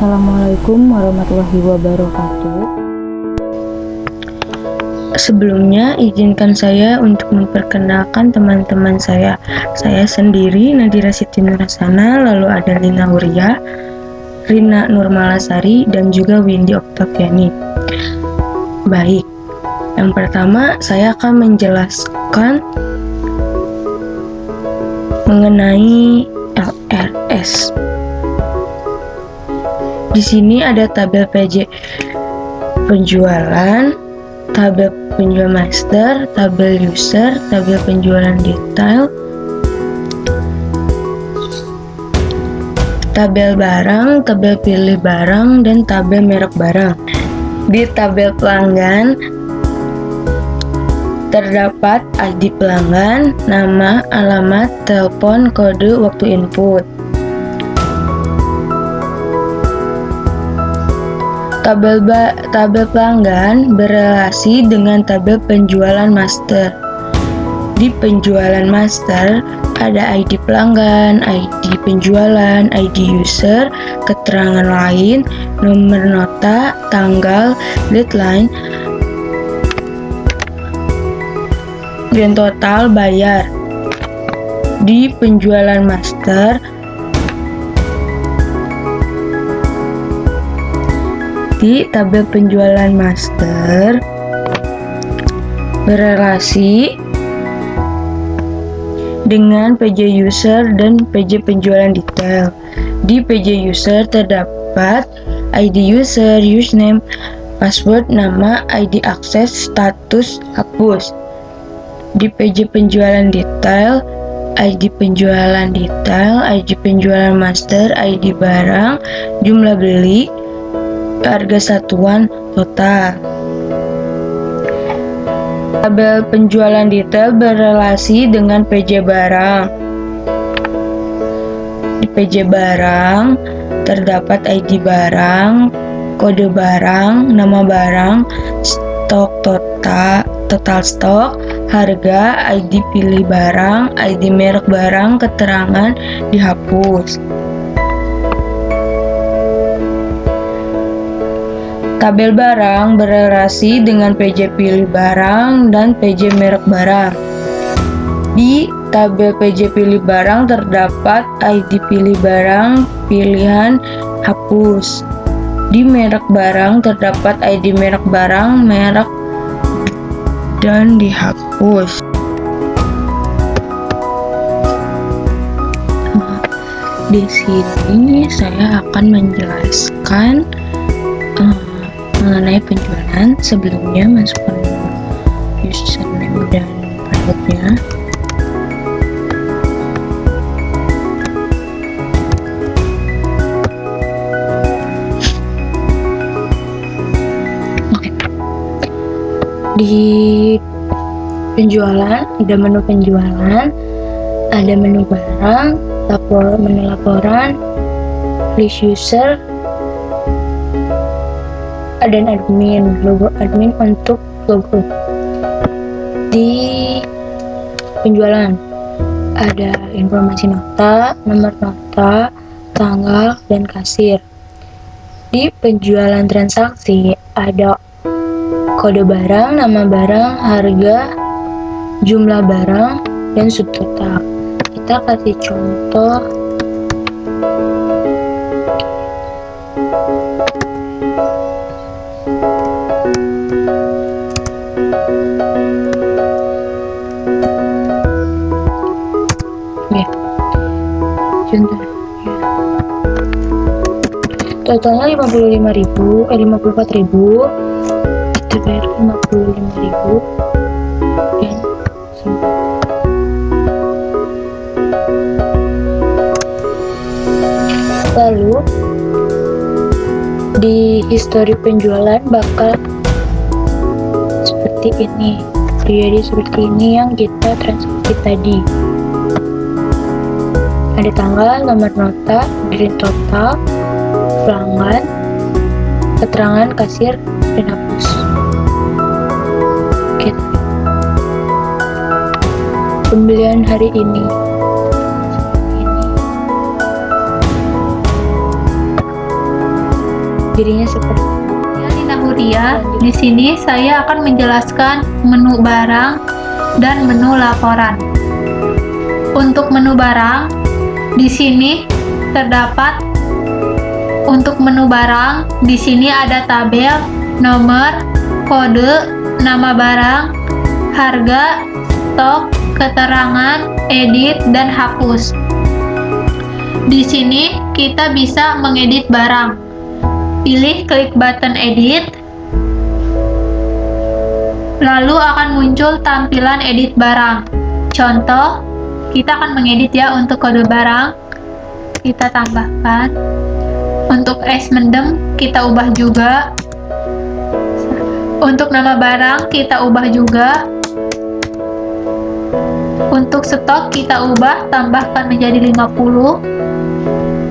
Assalamualaikum warahmatullahi wabarakatuh. Sebelumnya, izinkan saya untuk memperkenalkan teman-teman saya. Saya sendiri, Nadira Siti Nurasana, lalu ada Lina Huria, Rina Nurmalasari, dan juga Windy Oktaviani. Baik, yang pertama saya akan menjelaskan mengenai LRS. Di sini ada tabel PJ penjualan, tabel penjual master, tabel user, tabel penjualan detail, tabel barang, tabel pilih barang, dan tabel merek barang. Di tabel pelanggan terdapat ID pelanggan, nama, alamat, telepon, kode, waktu input. Tabel pelanggan berelasi dengan tabel penjualan master. Di penjualan master ada ID pelanggan, ID penjualan, ID user, keterangan lain, nomor nota, tanggal, deadline, dan total bayar. Di penjualan master di tabel penjualan master berelasi dengan PJ user dan PJ penjualan detail. Di PJ user terdapat ID user, username, password, nama, ID akses, status, hapus. Di PJ penjualan detail, ID penjualan detail, ID penjualan master, ID barang, jumlah beli, harga satuan, total. Tabel penjualan detail berelasi dengan PJ barang. Di PJ barang terdapat ID barang, kode barang, nama barang, stok total stok, harga, ID pilih barang, ID merek barang, keterangan dihapus. Tabel barang berelasi dengan PJ pilih barang dan PJ merek barang. Di tabel PJ pilih barang terdapat ID pilih barang, pilihan, hapus. Di merek barang terdapat ID merek barang, merek, dan dihapus. Di sini saya akan menjelaskan mengenai penjualan. Sebelumnya masukkan username dan passwordnya. Di penjualan ada menu penjualan, ada menu barang, menu laporan, list user, dan admin, logo admin untuk logo. Di penjualan ada informasi nota, nomor nota, tanggal, dan kasir. Di penjualan transaksi ada kode barang, nama barang, harga, jumlah barang, dan subtotal. Kita kasih contoh. Contohnya totalnya 54.000, kita bayar 55.000 dan lalu di histori penjualan bakal seperti ini, jadi seperti ini yang kita transaksi tadi. Ada tanggal, nomor nota, green total, pelanggan, keterangan kasir, dan hapus. Oke. Pembelian hari ini. Jadinya seperti Nina Huria. Di sini saya akan menjelaskan menu barang dan menu laporan. Untuk menu barang, di sini terdapat untuk menu barang, di sini ada tabel, nomor, kode, nama barang, harga, stok, keterangan, edit, dan hapus. Di sini kita bisa mengedit barang. Pilih klik button edit, lalu akan muncul tampilan edit barang. Contoh, kita akan mengedit ya untuk kode barang. Kita tambahkan. Untuk es mendem kita ubah juga. Untuk nama barang kita ubah juga. Untuk stok kita ubah, tambahkan menjadi 50.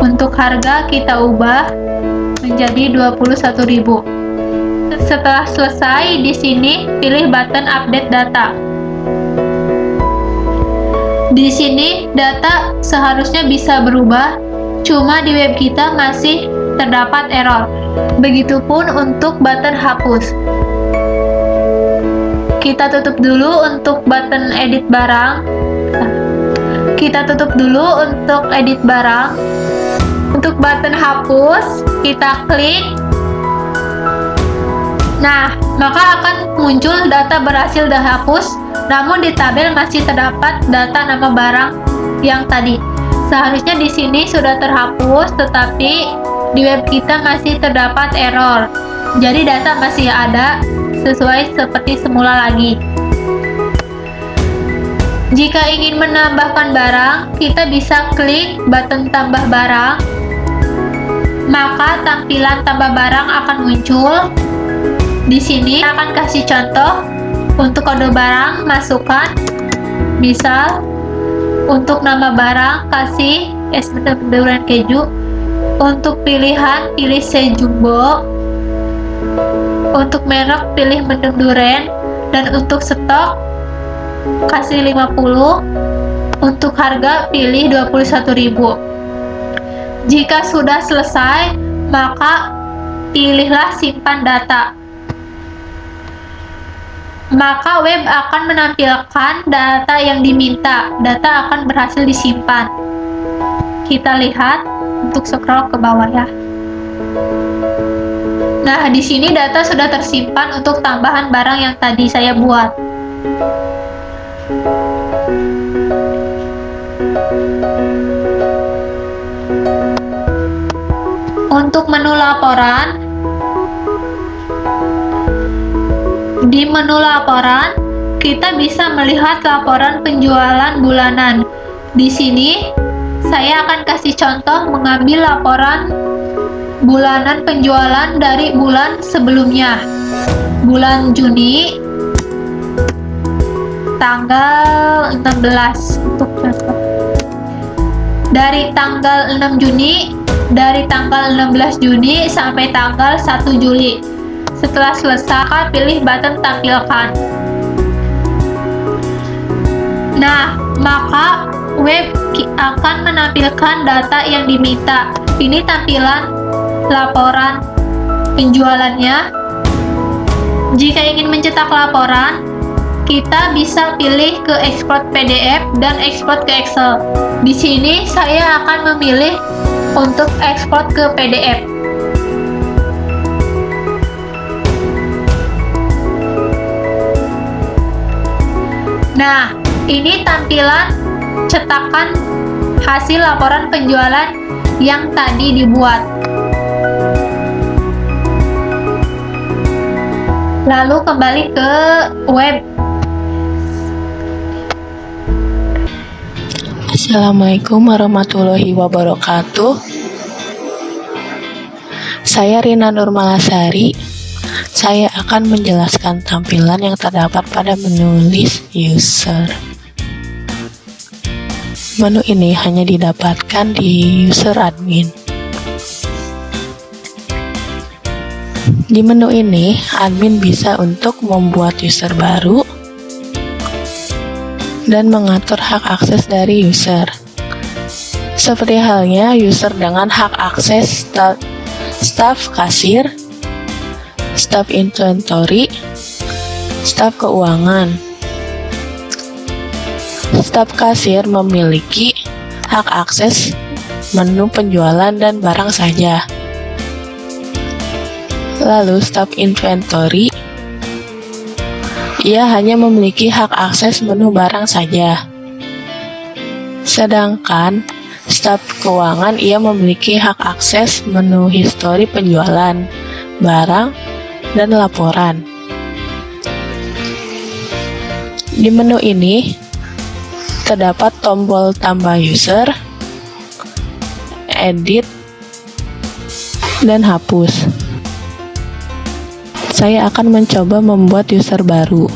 Untuk harga kita ubah menjadi 21.000. Setelah selesai, di sini pilih button update data. Di sini data seharusnya bisa berubah, cuma di web kita masih terdapat error. Begitupun untuk button hapus. Kita tutup dulu untuk button edit barang. Kita tutup dulu untuk edit barang. Untuk button hapus, kita klik. Nah, maka akan muncul data berhasil dihapus, namun di tabel masih terdapat data nama barang yang tadi. Seharusnya di sini sudah terhapus, tetapi di web kita masih terdapat error. Jadi data masih ada sesuai seperti semula lagi. Jika ingin menambahkan barang, kita bisa klik button tambah barang. Maka tampilan tambah barang akan muncul. Di sini akan kasih contoh. Untuk kode barang masukkan, misal untuk nama barang kasih es mendem durian keju. Untuk pilihan pilih sejumbo. Untuk merek pilih mendem durian, dan untuk stok kasih 50. Untuk harga pilih 21.000. Jika sudah selesai, maka pilihlah simpan data. Maka web akan menampilkan data yang diminta. Data akan berhasil disimpan. Kita lihat untuk scroll ke bawah ya. Nah, di sini data sudah tersimpan untuk tambahan barang yang tadi saya buat. Untuk menu laporan, di menu laporan kita bisa melihat laporan penjualan bulanan. Di sini saya akan kasih contoh mengambil laporan bulanan penjualan dari bulan sebelumnya. Bulan Juni tanggal 16 untuk contoh. Dari tanggal 6 Juni, dari tanggal 16 Juni sampai tanggal 1 Juli. Setelah selesai, pilih button tampilkan. Nah, maka web akan menampilkan data yang diminta. Ini tampilan laporan penjualannya. Jika ingin mencetak laporan, kita bisa pilih ke export PDF dan export ke Excel. Di sini saya akan memilih untuk export ke PDF. Nah, ini tampilan cetakan hasil laporan penjualan yang tadi dibuat. Lalu kembali ke web. Assalamualaikum warahmatullahi wabarakatuh. Saya Rina Nurmalasari. Saya akan menjelaskan tampilan yang terdapat pada menu list user. Menu ini hanya didapatkan di user admin. Di menu ini, admin bisa untuk membuat user baru dan mengatur hak akses dari user. Seperti halnya user dengan hak akses staf kasir, staf inventory, staf keuangan. Staf kasir memiliki hak akses menu penjualan dan barang saja. Lalu staf inventory, ia hanya memiliki hak akses menu barang saja. Sedangkan staf keuangan ia memiliki hak akses menu histori penjualan, barang, dan laporan. Di menu ini terdapat tombol tambah user, edit, dan hapus. Saya akan mencoba membuat user baru.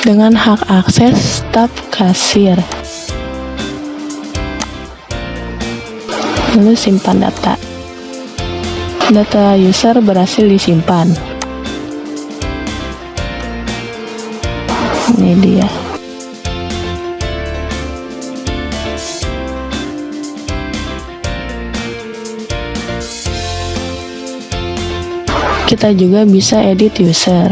Dengan hak akses staf kasir. Lalu simpan data. Data user berhasil disimpan. Ini dia. Kita juga bisa edit user.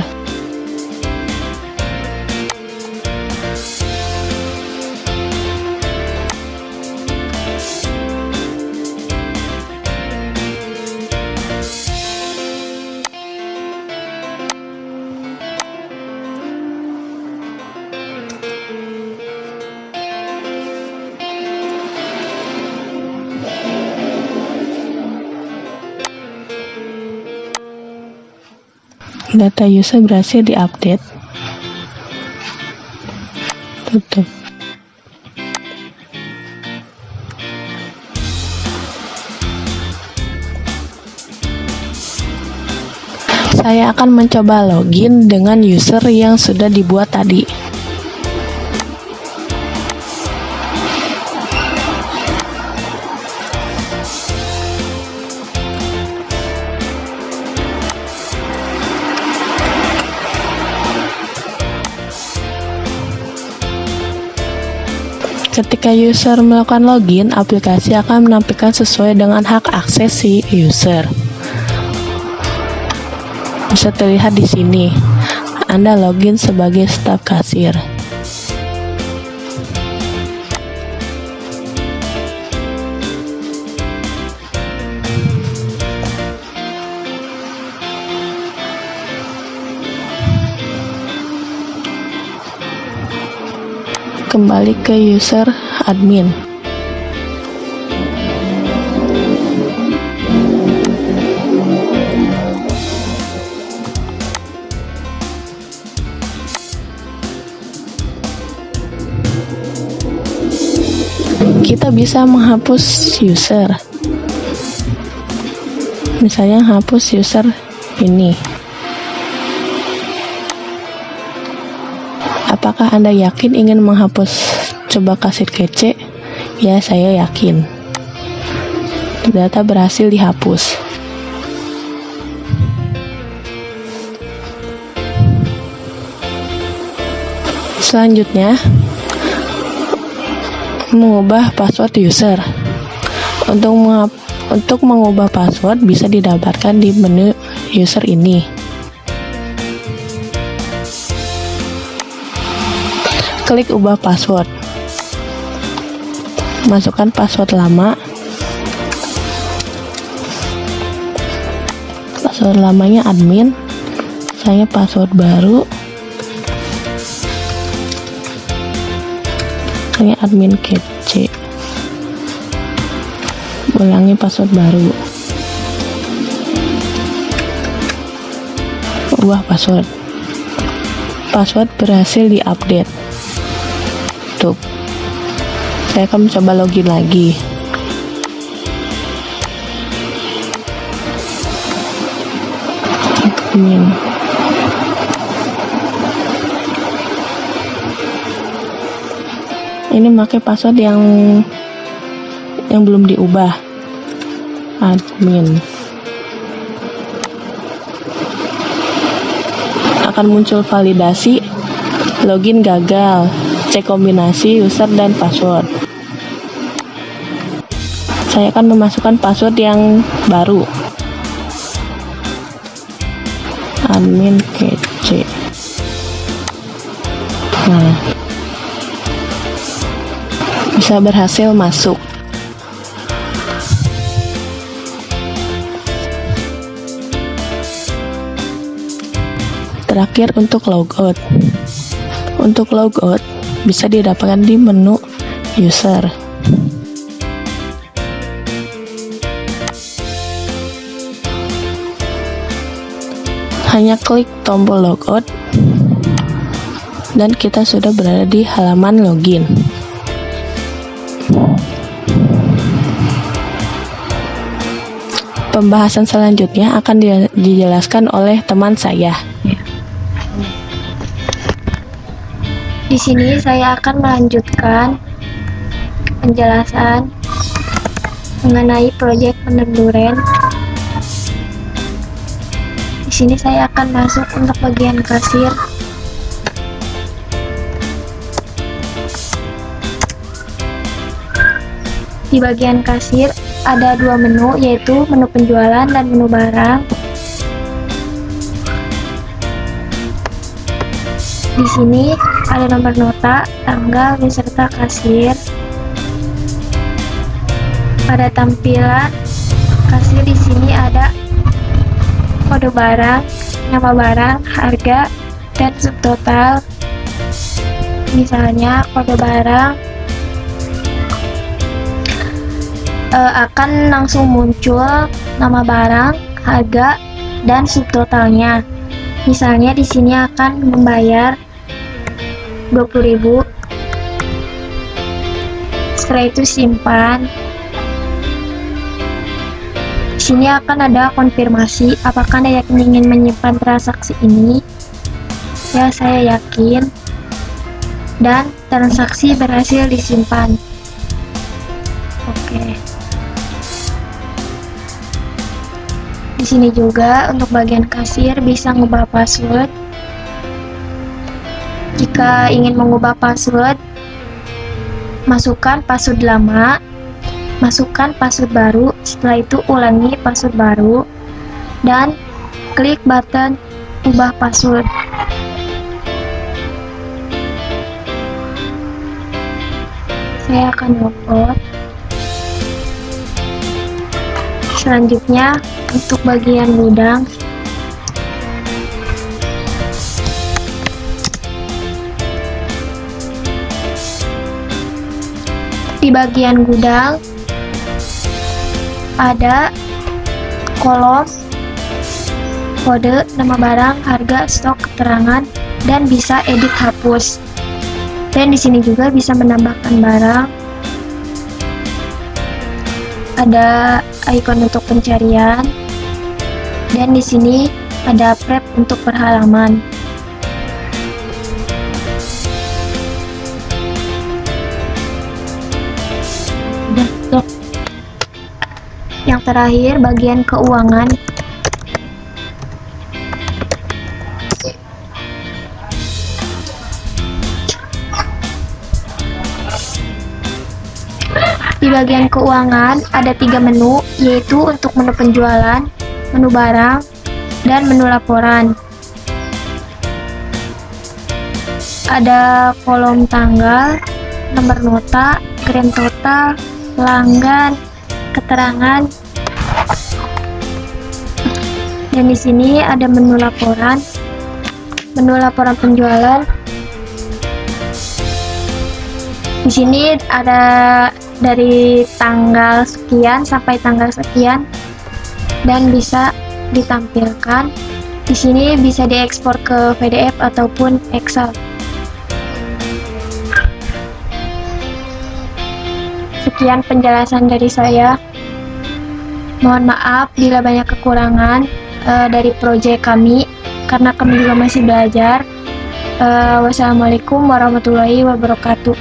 Data user berhasil diupdate. Tutup. Saya akan mencoba login dengan user yang sudah dibuat tadi. Ketika user melakukan login, aplikasi akan menampilkan sesuai dengan hak akses si user. Bisa terlihat di sini, Anda login sebagai staf kasir. Kembali ke user admin. Kita bisa menghapus user. Misalnya hapus user ini. Apakah Anda yakin ingin menghapus coba kasir kece? Ya, saya yakin. Data berhasil dihapus. Selanjutnya, mengubah password user. Untuk mengubah password bisa didapatkan di menu user ini. Klik ubah password. Masukkan password lama. Password lamanya admin. Saya password baru. Saya admin kece. Ulangi password baru. Ubah password. Password berhasil diupdate. Saya akan mencoba login lagi. Admin. Ini pakai password yang belum diubah. Admin. Akan muncul validasi, login gagal, cek kombinasi user dan password. Saya akan memasukkan password yang baru. Admin kece. Nah, bisa berhasil masuk. Terakhir untuk logout. Untuk logout bisa didapatkan di menu user. Hanya klik tombol logout dan kita sudah berada di halaman login. Pembahasan selanjutnya akan dijelaskan oleh teman saya. Di sini saya akan melanjutkan penjelasan mengenai proyek penenduren. Di sini saya akan masuk untuk bagian kasir. Di bagian kasir ada dua menu, yaitu menu penjualan dan menu barang. Di sini ada nomor nota, tanggal, beserta kasir. Pada tampilan kasir di sini ada kode barang, nama barang, harga, dan subtotal. Misalnya kode barang akan langsung muncul nama barang, harga, dan subtotalnya. Misalnya di sini akan membayar 20.000. Setelah itu simpan. Di sini akan ada konfirmasi apakah Anda ingin menyimpan transaksi ini. Ya, saya yakin. Dan transaksi berhasil disimpan. Oke. Di sini juga untuk bagian kasir bisa mengubah password. Jika ingin mengubah password, masukkan password lama, masukkan password baru, setelah itu ulangi password baru, dan klik button ubah password. Saya akan logout. Selanjutnya untuk bagian gudang, di bagian gudang ada kolom kode, nama barang, harga, stok, keterangan, dan bisa edit hapus. Dan di sini juga bisa menambahkan barang. Ada icon untuk pencarian. Dan di sini ada prep untuk per halaman. Yang terakhir bagian keuangan. Di bagian keuangan ada 3 menu, yaitu untuk menu penjualan, menu barang, dan menu laporan. Ada kolom tanggal, nomor nota, grand total, pelanggan, keterangan. Dan di sini ada menu laporan penjualan. Di sini ada dari tanggal sekian sampai tanggal sekian dan bisa ditampilkan. Di sini bisa diekspor ke PDF ataupun Excel. sekian penjelasan dari saya. Mohon maaf bila banyak kekurangan dari proyek kami, karena kami juga masih belajar. Wassalamualaikum warahmatullahi wabarakatuh.